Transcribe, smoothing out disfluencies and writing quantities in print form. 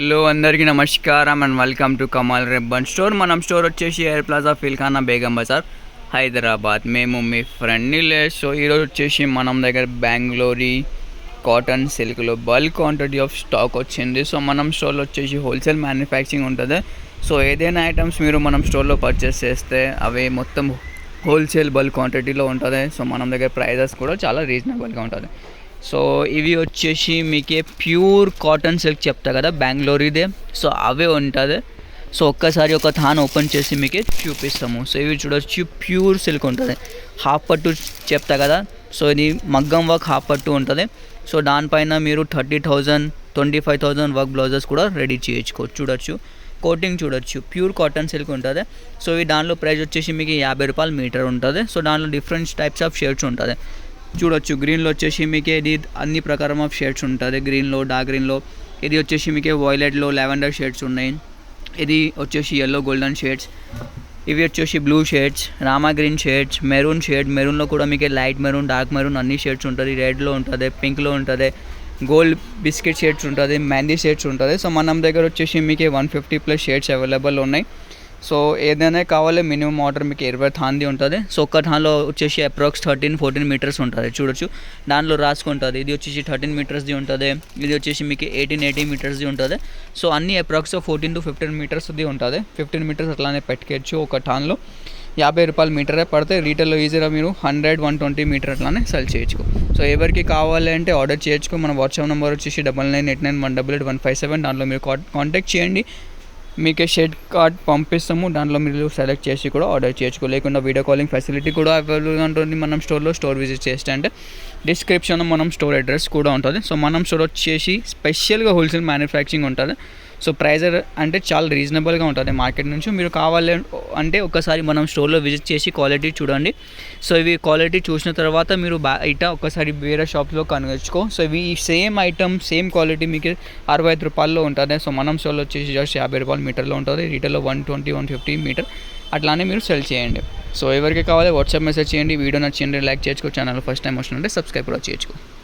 Hello అందరికీ నమస్కారం and welcome to Kamal ribbon store. మనం స్టోర్ వచ్చేసి ఎయిర్ ప్లాజా ఫిల్ఖానా బేగం బజార్ హైదరాబాద్. మేము మీ ఫ్రెండ్ నీలేష్. సో ఈరోజు వచ్చేసి మనం దగ్గర బెంగళూరు కాటన్ సిల్క్లో బల్క్ క్వాంటిటీ ఆఫ్ స్టాక్ వచ్చింది. సో మనం స్టోర్లో వచ్చేసి హోల్సేల్ మ్యానుఫ్యాక్చరింగ్ ఉంటుంది. సో ఏదైనా ఐటమ్స్ మీరు మనం స్టోర్లో పర్చేస్ చేస్తే అవి మొత్తం హోల్సేల్ బల్క్ క్వాంటిటీలో ఉంటుంది. సో మనం దగ్గర ప్రైజెస్ కూడా చాలా రీజనబుల్గా ఉంటుంది. సో ఇవి వచ్చేసి మీకే ప్యూర్ కాటన్ సిల్క్ చెప్తా కదా బెంగళూరుదే. సో అవే ఉంటుంది. సో ఒక్కసారి ఒక థాన్ ఓపెన్ చేసి మీకే చూపిస్తాము. సో ఇవి చూడొచ్చు, ప్యూర్ సిల్క్ ఉంటుంది. హాఫ్ పట్టు చెప్తా కదా, సో ఇది మగ్గం వర్క్ హాఫ్ పట్టు ఉంటుంది. సో దానిపైన మీరు 30,000 25,000 వర్క్ బ్లౌజెస్ కూడా రెడీ చేయించుకోవచ్చు. చూడొచ్చు, కోటింగ్ చూడొచ్చు, ప్యూర్ కాటన్ సిల్క్ ఉంటుంది. సో ఈ దానిలో ప్రైస్ వచ్చేసి మీకు 50 రూపాయలు మీటర్ ఉంటుంది. సో దానిలో డిఫరెంట్ టైప్స్ ఆఫ్ షేడ్స్ ఉంటుంది. చూడొచ్చు, గ్రీన్లో వచ్చేసి మీకు ఇది అన్ని ప్రకారం ఆఫ్ షేడ్స్ ఉంటుంది. గ్రీన్లో, డార్క్ గ్రీన్లో, ఇది వచ్చేసి మీకు వైలెట్లో లావెండర్ షేడ్స్ ఉన్నాయి. ఇది వచ్చేసి ఎల్లో గోల్డెన్ షేడ్స్, ఇవి వచ్చేసి blue shades, Rama green shades, maroon shade, మెరూన్లో కూడా మీకు లైట్ మెరూన్, డార్క్ మెరూన్ అన్ని షేడ్స్ ఉంటుంది. రెడ్లో ఉంటుంది, పింక్లో ఉంటుంది, గోల్డ్ బిస్కెట్ షేడ్స్ ఉంటుంది, మెహందీ షేడ్స్ ఉంటుంది. సో మన దగ్గర వచ్చేసి మీకు 150+ షేడ్స్ అవైలబుల్ ఉన్నాయి. సో ఏదైనా కావాలి మినిమం ఆర్డర్ మీకు 20 థాన్ది ఉంటుంది. సో ఒక్క థాన్లో వచ్చేసి అప్రాక్స్ 13-14 మీటర్స్ ఉంటుంది. చూడొచ్చు, దానిలో రాసుకుంటుంది. ఇది వచ్చేసి 13 మీటర్స్ది ఉంటుంది, ఇది వచ్చేసి మీకు 18-18 మీటర్స్ది ఉంటుంది. సో అన్ని అప్రాక్స్ 14 to 15 మీటర్స్ది ఉంటుంది. 15 మీటర్స్ అట్లానే పెట్టుకోవచ్చు. ఒక టాన్లో 50 రూపాయలు మీటరే పడితే రీటైల్లో ఈజీగా మీరు 100-120 మీటర్ అట్లానే సెల్ చేయొచ్చు. సో ఎవరికి కావాలి అంటే ఆర్డర్ చేయొచ్చు. మన వాట్సాప్ నెంబర్ వచ్చేసి 9989188157. దాంట్లో మీరు కాంటాక్ట్ చేయండి. మీకు షెడ్ కార్డ్ పంపిస్తాము, దాంట్లో మీరు సెలెక్ట్ చేసి కూడా ఆర్డర్ చేయొచ్చు. లేకుండా వీడియో కాలింగ్ ఫెసిలిటీ కూడా అవైలబుల్గా ఉంటుంది. మనం స్టోర్ విజిట్ చేస్తే అంటే డిస్క్రిప్షన్లో మనం స్టోర్ అడ్రస్ కూడా ఉంటుంది. సో మనం స్టోర్ వచ్చేసి స్పెషల్గా హోల్సేల్ మ్యానుఫ్యాక్చరింగ్ ఉంటుంది. సో ప్రైస్ అంటే చాలా రీజనబుల్గా ఉంటుంది మార్కెట్ నుంచి. మీరు కావాలి అంటే ఒకసారి మనం స్టోర్లో విజిట్ చేసి క్వాలిటీ చూడండి. సో ఇవి క్వాలిటీ చూసిన తర్వాత మీరు బయట ఒకసారి వేరే షాప్లో కనుగొచ్చుకో. సో ఇవి సేమ్ ఐటమ్ సేమ్ క్వాలిటీ మీకు 65 రూపాయల్లో ఉంటుంది. సో మనం స్టోర్లో వచ్చేసి జస్ట్ 50 రూపాయల మీటర్లో ఉంటుంది. రీటైల్లో 120-150 మీటర్ అట్లానే మీరు సెల్ చేయండి. సో ఎవరికి కావాలి వాట్సాప్ మెసేజ్ చేయండి. వీడియో నచ్చింది లైక్ చేసుకో. ఛానల్ ఫస్ట్ టైం వచ్చినట్టే సబ్స్క్రైబ్ కూడా చేయొచ్చు.